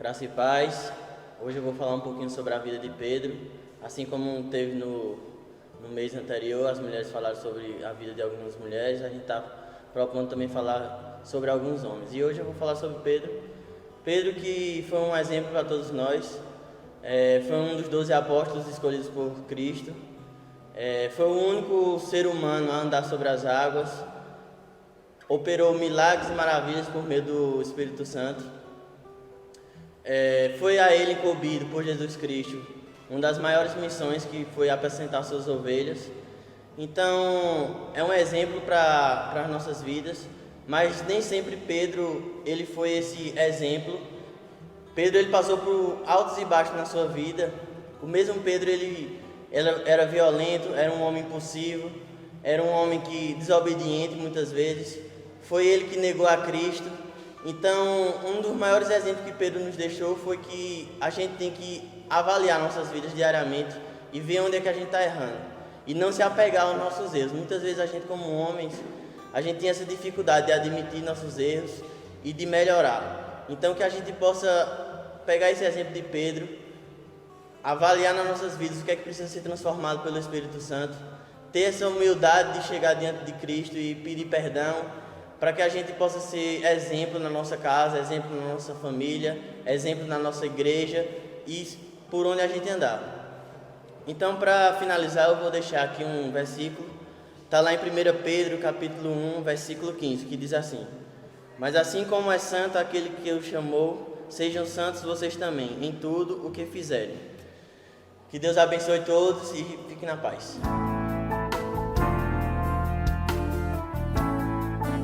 Graça e paz. Hoje eu vou falar um pouquinho sobre a vida de Pedro. Assim como teve no mês anterior, as mulheres falaram sobre a vida de algumas mulheres, a gente está propondo também falar sobre alguns homens. E hoje eu vou falar sobre Pedro. Pedro, que foi um exemplo para todos nós, foi um dos 12 apóstolos escolhidos por Cristo, foi o único ser humano a andar sobre as águas, operou milagres e maravilhas por meio do Espírito Santo. Foi a ele incumbido por Jesus Cristo uma das maiores missões, que foi apacentar suas ovelhas. Então é um exemplo para as nossas vidas, mas nem sempre Pedro ele foi esse exemplo. Pedro ele passou por altos e baixos na sua vida. O mesmo Pedro ele era violento, era um homem impulsivo, era um homem desobediente muitas vezes. Foi ele que negou a Cristo. Então, um dos maiores exemplos que Pedro nos deixou foi que a gente tem que avaliar nossas vidas diariamente e ver onde é que a gente está errando e não se apegar aos nossos erros. Muitas vezes a gente, como homens, a gente tem essa dificuldade de admitir nossos erros e de melhorar. Então, que a gente possa pegar esse exemplo de Pedro, avaliar nas nossas vidas o que é que precisa ser transformado pelo Espírito Santo, ter essa humildade de chegar diante de Cristo e pedir perdão, para que a gente possa ser exemplo na nossa casa, exemplo na nossa família, exemplo na nossa igreja e por onde a gente andar. Então, para finalizar, eu vou deixar aqui um versículo, está lá em 1 Pedro, capítulo 1, versículo 15, que diz assim: mas assim como é santo aquele que o chamou, sejam santos vocês também, em tudo o que fizerem. Que Deus abençoe todos e fiquem na paz.